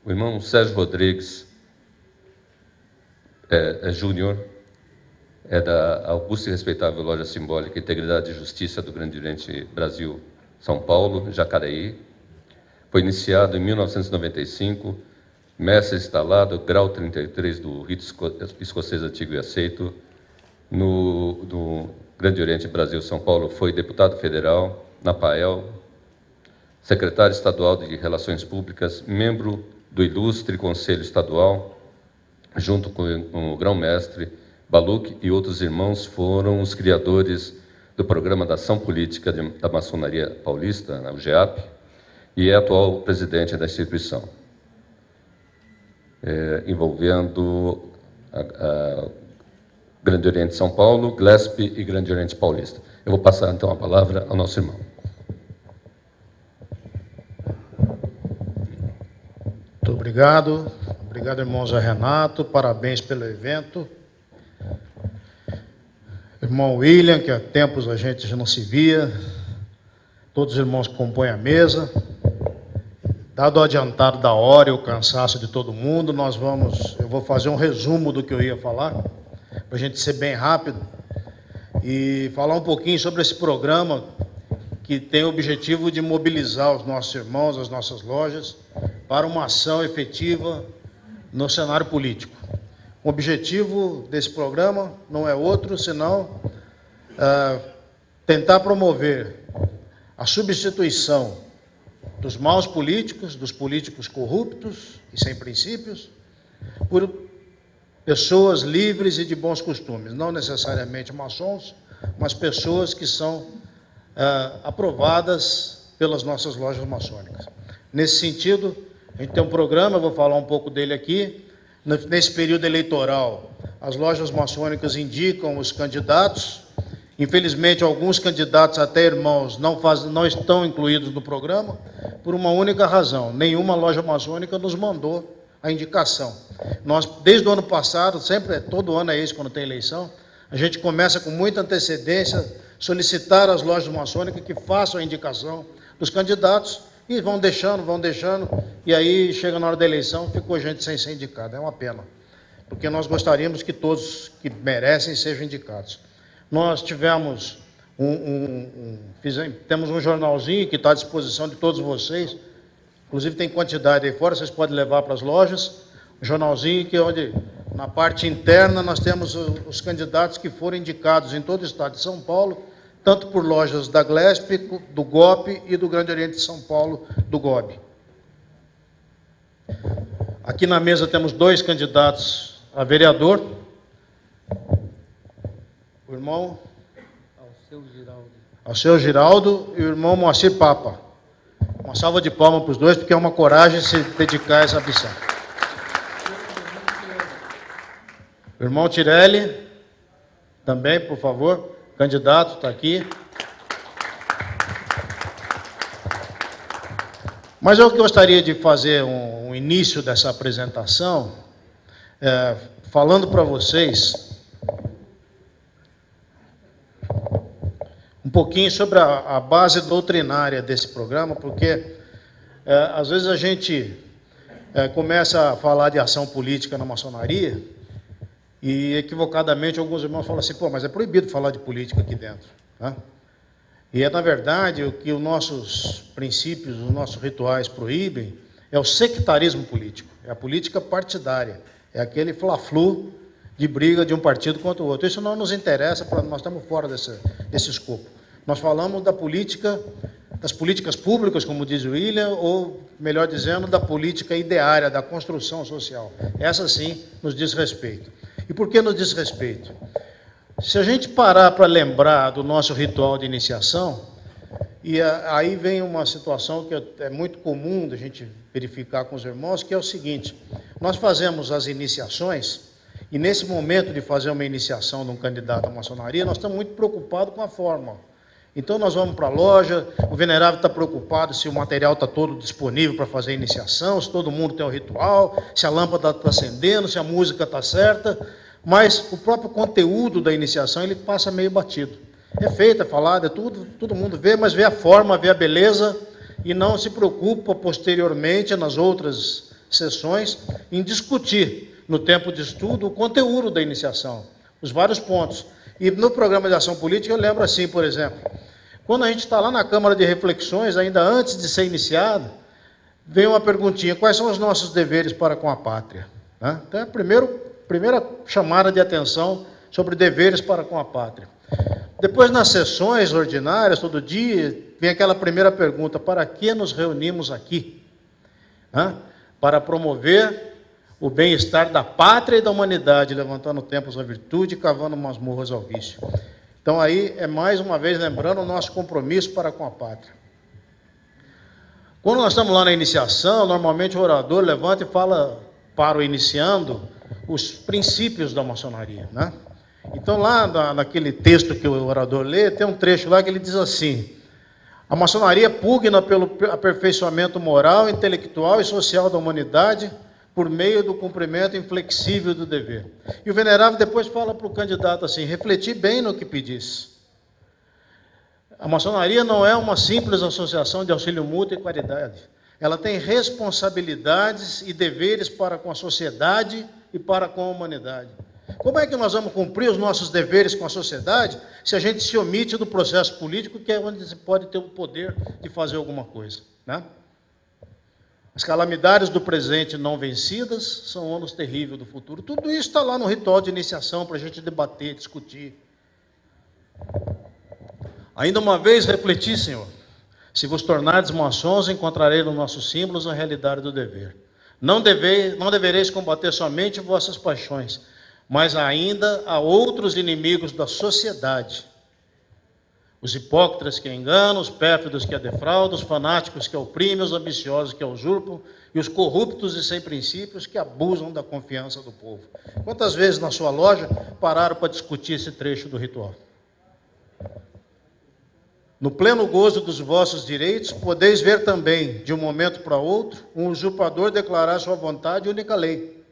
O irmão Sérgio Rodrigues Júnior é da augusta e respeitável Loja Simbólica Integridade e Justiça do Grande Oriente Brasil, São Paulo, Jacareí. Foi iniciado em 1995, mestre instalado, grau 33 do rito escocês antigo e aceito. No Grande Oriente Brasil, São Paulo, foi deputado federal na PAEL, secretário estadual de Relações Públicas, membro do ilustre Conselho Estadual, junto com o grão-mestre Baluch e outros irmãos, foram os criadores do Programa da Ação Política da Maçonaria Paulista, o GEAP, e é atual presidente da instituição, envolvendo a Grande Oriente São Paulo, GLESP e Grande Oriente Paulista. Eu vou passar, então, a palavra ao nosso irmão. Muito obrigado. Obrigado, irmão Zé Renato. Parabéns pelo evento. Irmão William, que há tempos a gente já não se via. Todos os irmãos que compõem a mesa. Dado o adiantado da hora e o cansaço de todo mundo, eu vou fazer um resumo do que eu ia falar, para a gente ser bem rápido, e falar um pouquinho sobre esse programa que tem o objetivo de mobilizar os nossos irmãos, as nossas lojas, para uma ação efetiva no cenário político. O objetivo desse programa não é outro, senão tentar promover a substituição dos maus políticos, dos políticos corruptos e sem princípios, por pessoas livres e de bons costumes, não necessariamente maçons, mas pessoas que são aprovadas pelas nossas lojas maçônicas. Nesse sentido, a gente tem um programa, eu vou falar um pouco dele aqui. Nesse período eleitoral, as lojas maçônicas indicam os candidatos. Infelizmente, alguns candidatos, até irmãos, não estão incluídos no programa, por uma única razão: nenhuma loja maçônica nos mandou a indicação. Nós, desde o ano passado, todo ano é isso, quando tem eleição, a gente começa com muita antecedência solicitar às lojas maçônicas que façam a indicação dos candidatos, e vão deixando, e aí chega na hora da eleição, ficou gente sem ser indicada. É uma pena, porque nós gostaríamos que todos que merecem sejam indicados. Nós tivemos temos um jornalzinho que está à disposição de todos vocês, inclusive tem quantidade aí fora, vocês podem levar para as lojas, um jornalzinho onde, na parte interna, nós temos os candidatos que foram indicados em todo o estado de São Paulo, tanto por lojas da GLESP, do GOP e do Grande Oriente de São Paulo, do GOB. Aqui na mesa temos 2 candidatos a vereador. O irmão Alceu Giraldo e o irmão Moacir Papa. Uma salva de palmas para os dois, porque é uma coragem se dedicar a essa missão. O irmão Tirelli, também, por favor, candidato, está aqui. Mas eu gostaria de fazer um início dessa apresentação, falando para vocês um pouquinho sobre a base doutrinária desse programa, porque às vezes a gente começa a falar de ação política na maçonaria e, equivocadamente, alguns irmãos falam assim: pô, mas é proibido falar de política aqui dentro, tá? E na verdade, o que os nossos princípios, os nossos rituais proíbem é o sectarismo político, é a política partidária, é aquele fla-flu de briga de um partido contra o outro. Isso não nos interessa, nós estamos fora desse escopo. Nós falamos da política, das políticas públicas, como diz o William, ou, melhor dizendo, da política ideária, da construção social. Essa, sim, nos diz respeito. E por que nos diz respeito? Se a gente parar para lembrar do nosso ritual de iniciação, e aí vem uma situação que é muito comum da gente verificar com os irmãos, que é o seguinte: nós fazemos as iniciações, e nesse momento de fazer uma iniciação de um candidato à maçonaria, nós estamos muito preocupados com a forma. Então nós vamos para a loja, o venerável está preocupado se o material está todo disponível para fazer a iniciação, se todo mundo tem o ritual, se a lâmpada está acendendo, se a música está certa, mas o próprio conteúdo da iniciação ele passa meio batido. É feito, é falado, é tudo, todo mundo vê, mas vê a forma, vê a beleza e não se preocupa posteriormente nas outras sessões em discutir, no tempo de estudo, o conteúdo da iniciação, os vários pontos. E no programa de ação política eu lembro assim, por exemplo, quando a gente está lá na Câmara de Reflexões, ainda antes de ser iniciado, vem uma perguntinha: quais são os nossos deveres para com a pátria? Então é a primeira chamada de atenção sobre deveres para com a pátria. Depois, nas sessões ordinárias, todo dia, vem aquela primeira pergunta: para que nos reunimos aqui? Para promover o bem-estar da pátria e da humanidade, levantando templos à virtude e cavando masmorras ao vício. Então, aí é mais uma vez lembrando o nosso compromisso para com a pátria. Quando nós estamos lá na iniciação, normalmente o orador levanta e fala para o iniciando os princípios da maçonaria, Então, lá naquele texto que o orador lê, tem um trecho lá que ele diz assim: a maçonaria pugna pelo aperfeiçoamento moral, intelectual e social da humanidade por meio do cumprimento inflexível do dever. E o venerável depois fala para o candidato assim: refleti bem no que pedis. A maçonaria não é uma simples associação de auxílio mútuo e caridade. Ela tem responsabilidades e deveres para com a sociedade e para com a humanidade. Como é que nós vamos cumprir os nossos deveres com a sociedade se a gente se omite do processo político, que é onde se pode ter o poder de fazer alguma coisa, As calamidades do presente não vencidas são ônus terríveis do futuro. Tudo isso está lá no ritual de iniciação para a gente debater, discutir. Ainda uma vez refleti, Senhor: se vos tornardes maçons, encontrarei nos nossos símbolos a realidade do dever. Não devereis combater somente vossas paixões, mas ainda há outros inimigos da sociedade: os hipócritas que enganam, os pérfidos que a defraudam, os fanáticos que oprimem, os ambiciosos que a usurpam e os corruptos e sem princípios que abusam da confiança do povo. Quantas vezes na sua loja pararam para discutir esse trecho do ritual? No pleno gozo dos vossos direitos, podeis ver também, de um momento para outro, um usurpador declarar sua vontade e única lei.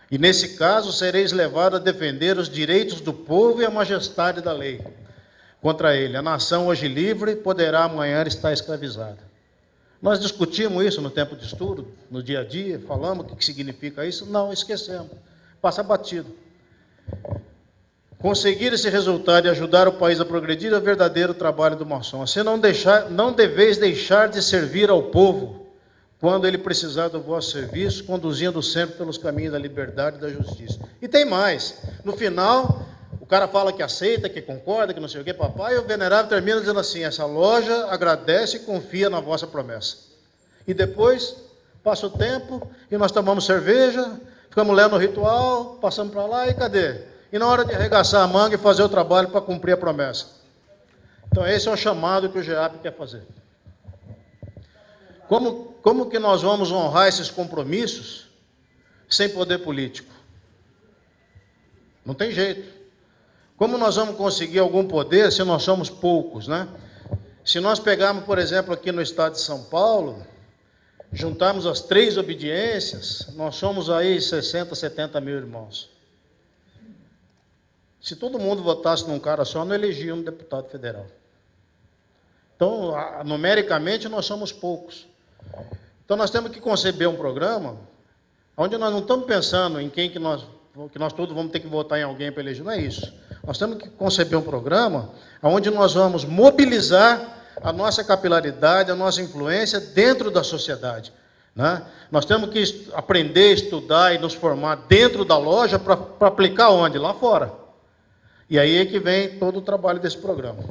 E nesse caso sereis levados a defender os direitos do povo e a majestade da lei. Contra ele, a nação hoje livre poderá amanhã estar escravizada. Nós discutimos isso no tempo de estudo, no dia a dia, falamos o que significa isso? Não, esquecemos, passa batido. Conseguir esse resultado e ajudar o país a progredir é o verdadeiro trabalho do maçom. Assim não deveis deixar de servir ao povo quando ele precisar do vosso serviço, conduzindo sempre pelos caminhos da liberdade e da justiça. E tem mais: no final, o cara fala que aceita, que concorda, que não sei o que, papai, e o venerável termina dizendo assim: essa loja agradece e confia na vossa promessa. E depois, passa o tempo, e nós tomamos cerveja, ficamos lendo o ritual, passamos para lá, e cadê? E na hora de arregaçar a manga e fazer o trabalho para cumprir a promessa. Então esse é o chamado que o GEAP quer fazer. Como que nós vamos honrar esses compromissos sem poder político? Não tem jeito. Como nós vamos conseguir algum poder se nós somos poucos, Se nós pegarmos, por exemplo, aqui no estado de São Paulo, juntarmos as 3 obediências, nós somos aí 60, 70 mil irmãos. Se todo mundo votasse num cara só, não elegia um deputado federal. Então, numericamente, nós somos poucos. Então, nós temos que conceber um programa onde nós não estamos pensando em quem que nós todos vamos ter que votar em alguém para eleger. Não é isso. Nós temos que conceber um programa onde nós vamos mobilizar a nossa capilaridade, a nossa influência dentro da sociedade. Nós temos que aprender, estudar e nos formar dentro da loja para aplicar onde? Lá fora. E aí é que vem todo o trabalho desse programa.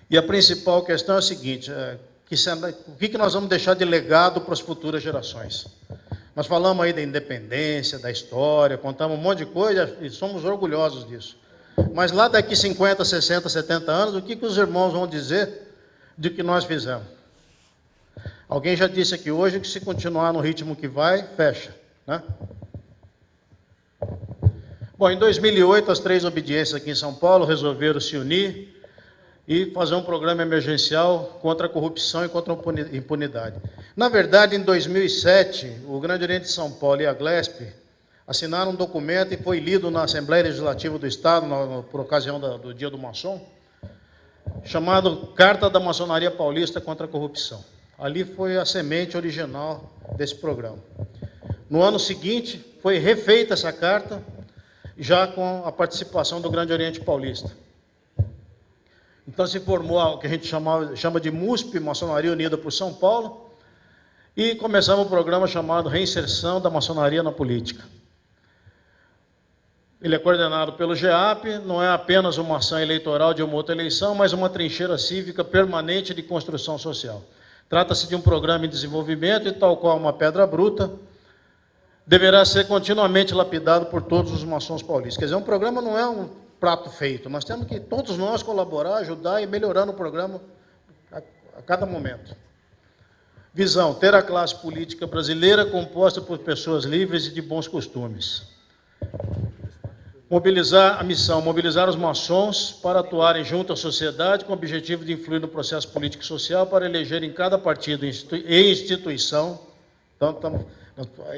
E a principal questão é a seguinte: o que nós vamos deixar de legado para as futuras gerações? Nós falamos aí da independência, da história, contamos um monte de coisa e somos orgulhosos disso. Mas lá daqui 50, 60, 70 anos, o que os irmãos vão dizer do que nós fizemos? Alguém já disse aqui hoje que se continuar no ritmo que vai, fecha, Bom, em 2008, as 3 obediências aqui em São Paulo resolveram se unir e fazer um programa emergencial contra a corrupção e contra a impunidade. Na verdade, em 2007, o Grande Oriente de São Paulo e a Glesp assinaram um documento e foi lido na Assembleia Legislativa do Estado, por ocasião do Dia do Maçom, chamado Carta da Maçonaria Paulista contra a Corrupção. Ali foi a semente original desse programa. No ano seguinte, foi refeita essa carta, já com a participação do Grande Oriente Paulista. Então se formou o que a gente chama de MUSP, Maçonaria Unida por São Paulo, e começamos um programa chamado Reinserção da Maçonaria na Política. Ele é coordenado pelo GEAP, não é apenas uma ação eleitoral de uma outra eleição, mas uma trincheira cívica permanente de construção social. Trata-se de um programa em desenvolvimento e, tal qual uma pedra bruta, deverá ser continuamente lapidado por todos os maçons paulistas. Quer dizer, um programa não é um prato feito, nós temos que todos nós colaborar, ajudar e melhorando o programa a cada momento. Visão: ter a classe política brasileira composta por pessoas livres e de bons costumes. Mobilizar a missão, mobilizar os maçons para atuarem junto à sociedade com o objetivo de influir no processo político e social para eleger em cada partido e instituição. Então,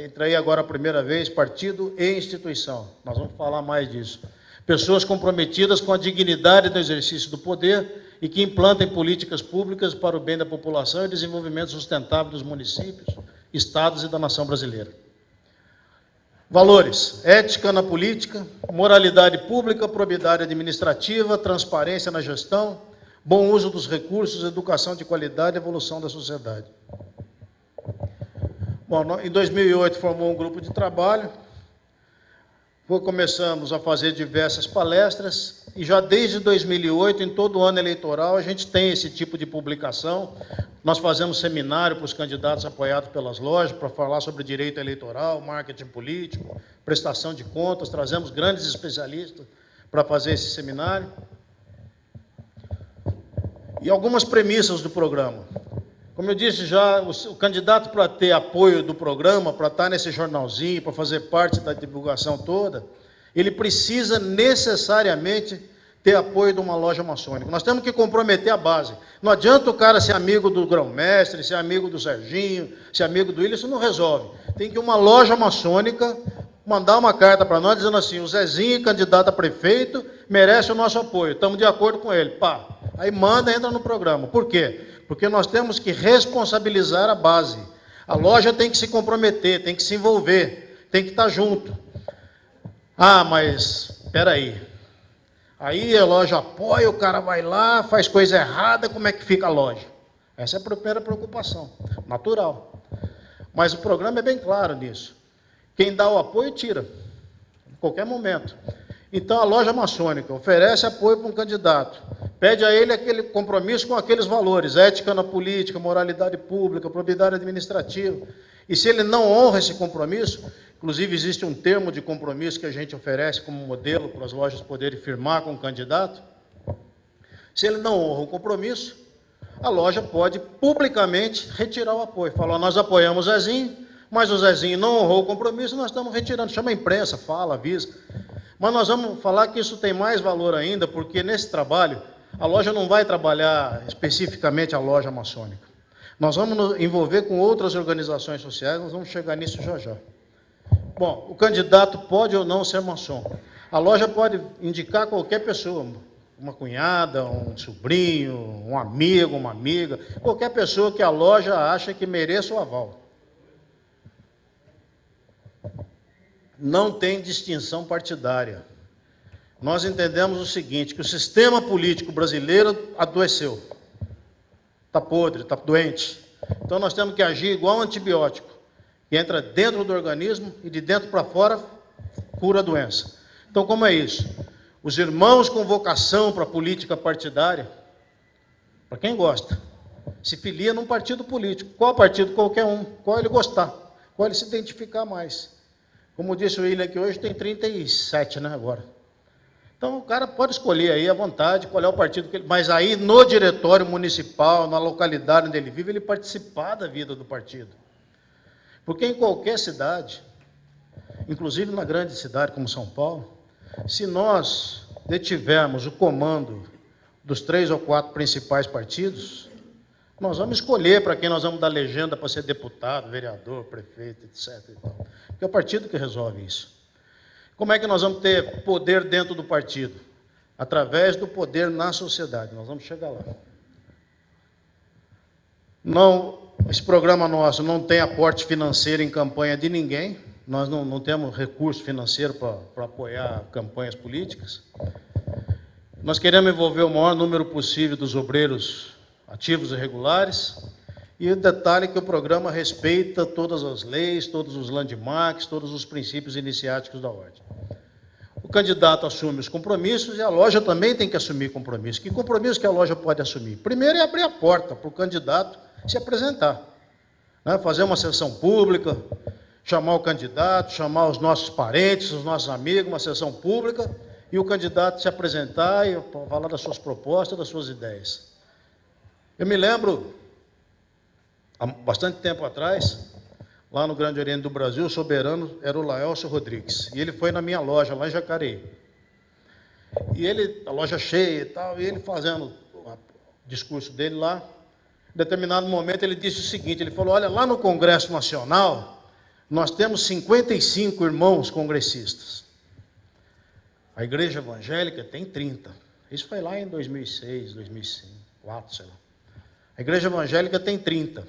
entra aí agora a primeira vez, partido e instituição. Nós vamos falar mais disso. Pessoas comprometidas com a dignidade do exercício do poder e que implantem políticas públicas para o bem da população e desenvolvimento sustentável dos municípios, estados e da nação brasileira. Valores: ética na política, moralidade pública, probidade administrativa, transparência na gestão, bom uso dos recursos, educação de qualidade e evolução da sociedade. Bom, em 2008 formou um grupo de trabalho, começamos a fazer diversas palestras, e já desde 2008, em todo ano eleitoral, a gente tem esse tipo de publicação. Nós fazemos seminário para os candidatos apoiados pelas lojas, para falar sobre direito eleitoral, marketing político, prestação de contas, trazemos grandes especialistas para fazer esse seminário. E algumas premissas do programa. Como eu disse já, o candidato para ter apoio do programa, para estar nesse jornalzinho, para fazer parte da divulgação toda, ele precisa necessariamente ter apoio de uma loja maçônica. Nós temos que comprometer a base. Não adianta o cara ser amigo do grão-mestre, ser amigo do Serginho, ser amigo do William, isso não resolve. Tem que uma loja maçônica mandar uma carta para nós dizendo assim: o Zezinho, candidato a prefeito, merece o nosso apoio, estamos de acordo com ele. Pá, aí manda, entra no programa. Por quê? Porque nós temos que responsabilizar a base. A loja tem que se comprometer, tem que se envolver, tem que estar junto. Ah, mas espera aí. Aí a loja apoia, o cara vai lá, faz coisa errada, como é que fica a loja? Essa é a primeira preocupação, natural. Mas o programa é bem claro nisso. Quem dá o apoio, tira, em qualquer momento. Então a loja maçônica oferece apoio para um candidato, pede a ele aquele compromisso com aqueles valores: ética na política, moralidade pública, probidade administrativa. E se ele não honra esse compromisso, inclusive existe um termo de compromisso que a gente oferece como modelo para as lojas poderem firmar com o candidato. Se ele não honra o compromisso, a loja pode publicamente retirar o apoio. Falar: nós apoiamos o Zezinho, mas o Zezinho não honrou o compromisso, nós estamos retirando. Chama a imprensa, fala, avisa. Mas nós vamos falar que isso tem mais valor ainda, porque nesse trabalho, a loja não vai trabalhar especificamente a loja maçônica. Nós vamos nos envolver com outras organizações sociais, nós vamos chegar nisso já já. Bom, o candidato pode ou não ser maçom. A loja pode indicar qualquer pessoa, uma cunhada, um sobrinho, um amigo, uma amiga, qualquer pessoa que a loja acha que mereça o aval. Não tem distinção partidária. Nós entendemos o seguinte, que o sistema político brasileiro adoeceu. Está podre, está doente. Então nós temos que agir igual um antibiótico, que entra dentro do organismo e de dentro para fora cura a doença. Então como é isso? Os irmãos com vocação para a política partidária, para quem gosta, se filia num partido político. Qual partido? Qualquer um. Qual ele gostar, qual ele se identificar mais. Como disse o William aqui hoje, tem 37, né, agora. Então o cara pode escolher aí à vontade, qual é o partido que ele... Mas aí no diretório municipal, na localidade onde ele vive, ele participar da vida do partido. Porque em qualquer cidade, inclusive na grande cidade como São Paulo, se nós detivermos o comando dos 3 ou 4 principais partidos, nós vamos escolher para quem nós vamos dar legenda para ser deputado, vereador, prefeito, etc. Porque é o partido que resolve isso. Como é que nós vamos ter poder dentro do partido? Através do poder na sociedade. Nós vamos chegar lá. Não, Esse programa nosso não tem aporte financeiro em campanha de ninguém. Nós não temos recurso financeiro para apoiar campanhas políticas. Nós queremos envolver o maior número possível dos obreiros ativos e regulares. E o detalhe é que o programa respeita todas as leis, todos os landmarks, todos os princípios iniciáticos da ordem. O candidato assume os compromissos e a loja também tem que assumir compromissos. Que compromisso que a loja pode assumir? Primeiro é abrir a porta para o candidato se apresentar, né? Fazer uma sessão pública, chamar o candidato, chamar os nossos parentes, os nossos amigos, uma sessão pública, e o candidato se apresentar e falar das suas propostas, das suas ideias. Eu me lembro, há bastante tempo atrás, lá no Grande Oriente do Brasil, o soberano era o Laelcio Rodrigues, e ele foi na minha loja, lá em Jacareí. E ele, a loja cheia e tal, e ele fazendo o discurso dele lá, em determinado momento ele disse o seguinte, ele falou, olha, lá no Congresso Nacional, nós temos 55 irmãos congressistas. A Igreja Evangélica tem 30. Isso foi lá em 2006, 2005, 2004, sei lá. A Igreja Evangélica tem 30.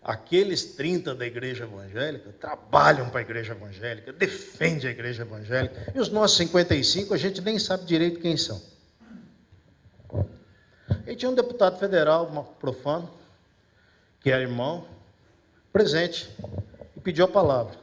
Aqueles 30 da Igreja Evangélica trabalham para a Igreja Evangélica, defendem a Igreja Evangélica. E os nossos 55, a gente nem sabe direito quem são. E tinha um deputado federal, profano, que era irmão, presente, e pediu a palavra.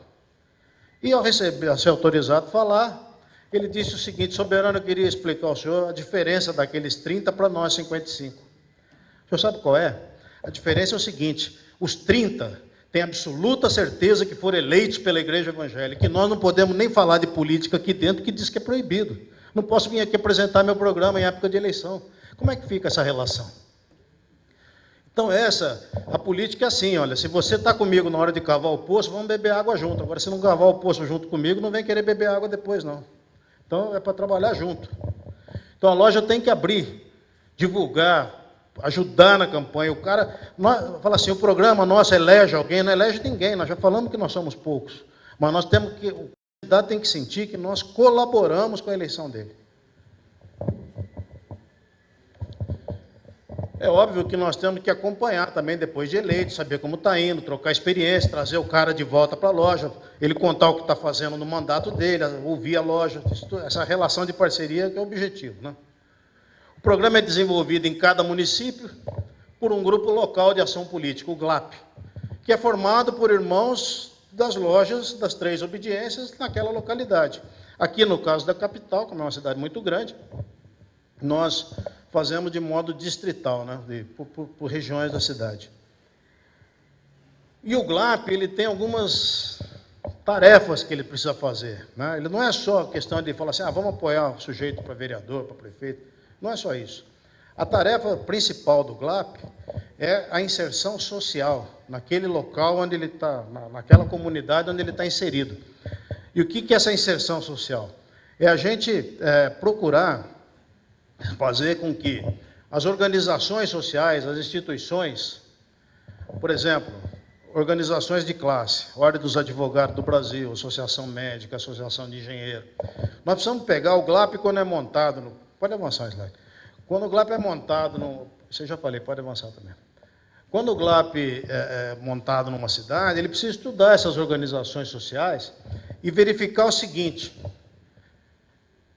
E ao receber, a ser autorizado a falar, ele disse o seguinte, soberano, eu queria explicar ao senhor a diferença daqueles 30 para nós 55. O senhor sabe qual é? A diferença é o seguinte, os 30 têm absoluta certeza que foram eleitos pela Igreja Evangélica, que nós não podemos nem falar de política aqui dentro, que diz que é proibido. Não posso vir aqui apresentar meu programa em época de eleição. Como é que fica essa relação? Então a política é assim, olha, se você está comigo na hora de cavar o poço, vamos beber água junto. Agora, se não cavar o poço junto comigo, não vem querer beber água depois, não. Então, é para trabalhar junto. Então, a loja tem que abrir, divulgar, ajudar na campanha. O cara fala assim, o programa nosso elege alguém, não elege ninguém, nós já falamos que nós somos poucos. Mas nós temos que, o candidato tem que sentir que nós colaboramos com a eleição dele. É óbvio que nós temos que acompanhar também depois de eleito, saber como está indo, trocar experiência, trazer o cara de volta para a loja, ele contar o que está fazendo no mandato dele, ouvir a loja, essa relação de parceria que é o objetivo, né? O programa é desenvolvido em cada município por um grupo local de ação política, o GLAP, que é formado por irmãos das lojas das 3 obediências naquela localidade. Aqui, no caso da capital, como é uma cidade muito grande, nós fazemos de modo distrital, né, por regiões da cidade. E o GLAP, ele tem algumas tarefas que ele precisa fazer, né? Ele não é só questão de falar assim, vamos apoiar o sujeito para vereador, para prefeito. Não é só isso. A tarefa principal do GLAP é a inserção social naquele local onde ele está, naquela comunidade onde ele está inserido. E o que é essa inserção social? É a gente procurar fazer com que as organizações sociais, as instituições, por exemplo, organizações de classe, Ordem dos Advogados do Brasil, Associação Médica, Associação de Engenheiros, nós precisamos pegar o GLAP quando é montado, pode avançar, slide. Quando o GLAP é montado, isso eu já falei, pode avançar também. Quando o GLAP é montado numa cidade, ele precisa estudar essas organizações sociais e verificar o seguinte,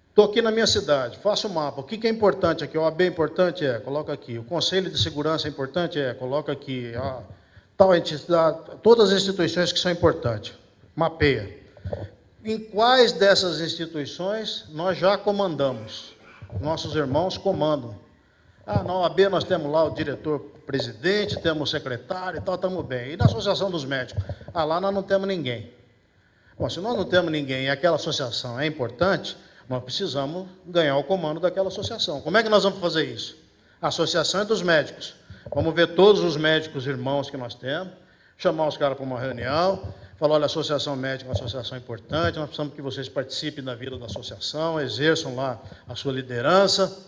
estou aqui na minha cidade, faço o mapa. O que é importante aqui? O OAB é importante? Coloca aqui. O Conselho de Segurança é importante? Coloca aqui. Tal entidade, todas as instituições que são importantes. Mapeia. Em quais dessas instituições nós já comandamos? Nossos irmãos comandam. Na OAB nós temos lá o diretor-presidente, temos o secretário e tal, estamos bem. E na Associação dos Médicos? Lá nós não temos ninguém. Bom, se nós não temos ninguém e aquela associação é importante, nós precisamos ganhar o comando daquela associação. Como é que nós vamos fazer isso? A associação é dos médicos. Vamos ver todos os médicos irmãos que nós temos, chamar os caras para uma reunião, falar, olha, a associação médica é uma associação importante, nós precisamos que vocês participem da vida da associação, exerçam lá a sua liderança,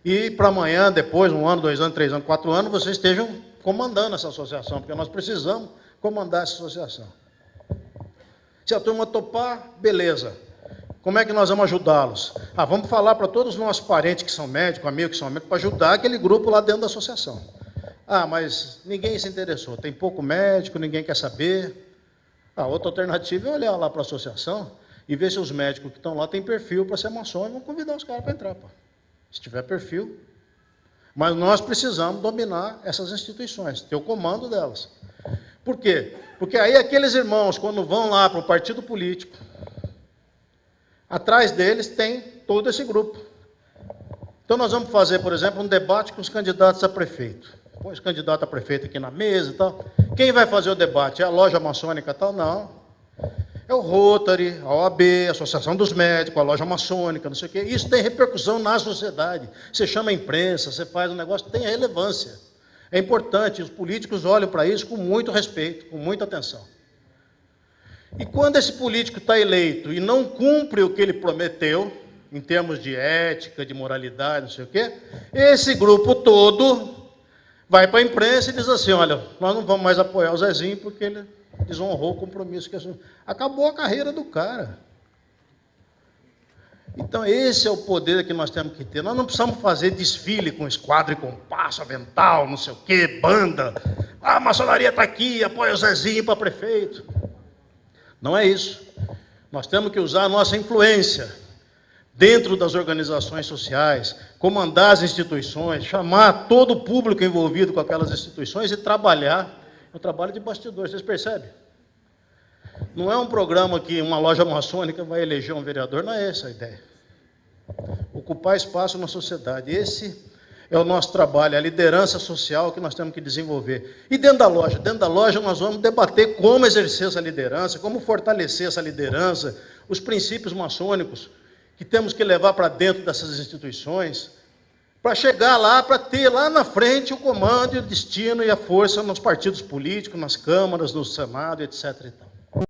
e para amanhã, depois, 1 ano, 2 anos, 3 anos, 4 anos, vocês estejam comandando essa associação, porque nós precisamos comandar essa associação. Se a turma topar, beleza. Como é que nós vamos ajudá-los? Vamos falar para todos os nossos parentes que são médicos, amigos que são médicos, para ajudar aquele grupo lá dentro da associação. Ah, mas ninguém se interessou, tem pouco médico, ninguém quer saber. A outra alternativa é olhar lá para a associação e ver se os médicos que estão lá têm perfil para ser maçom e vão convidar os caras para entrar. Pô. Se tiver perfil. Mas nós precisamos dominar essas instituições, ter o comando delas. Por quê? Porque aí aqueles irmãos, quando vão lá para o partido político, atrás deles tem todo esse grupo. Então nós vamos fazer, por exemplo, um debate com os candidatos a prefeito. Põe os candidatos a prefeito aqui na mesa e tal. Quem vai fazer o debate? É a loja maçônica e tal? Não. É o Rotary, a OAB, a Associação dos Médicos, a loja maçônica, não sei o quê. Isso tem repercussão na sociedade. Você chama a imprensa, você faz um negócio, tem relevância. É importante, os políticos olham para isso com muito respeito, com muita atenção. E quando esse político está eleito e não cumpre o que ele prometeu, em termos de ética, de moralidade, não sei o quê, esse grupo todo vai para a imprensa e diz assim, olha, nós não vamos mais apoiar o Zezinho porque ele desonrou o compromisso que assumiu. Acabou a carreira do cara. Então, esse é o poder que nós temos que ter. Nós não precisamos fazer desfile com esquadro e compasso, avental, não sei o quê, banda. Ah, a maçonaria está aqui, apoia o Zezinho para prefeito. Não é isso. Nós temos que usar a nossa influência dentro das organizações sociais, comandar as instituições, chamar todo o público envolvido com aquelas instituições e trabalhar. É um trabalho de bastidores, vocês percebem? Não é um programa que uma loja maçônica vai eleger um vereador, não é essa a ideia. Ocupar espaço na sociedade, esse é o nosso trabalho, é a liderança social que nós temos que desenvolver. E dentro da loja nós vamos debater como exercer essa liderança, como fortalecer essa liderança, os princípios maçônicos que temos que levar para dentro dessas instituições, para chegar lá, para ter lá na frente o comando, e o destino e a força nos partidos políticos, nas câmaras, no Senado, etc. E tal.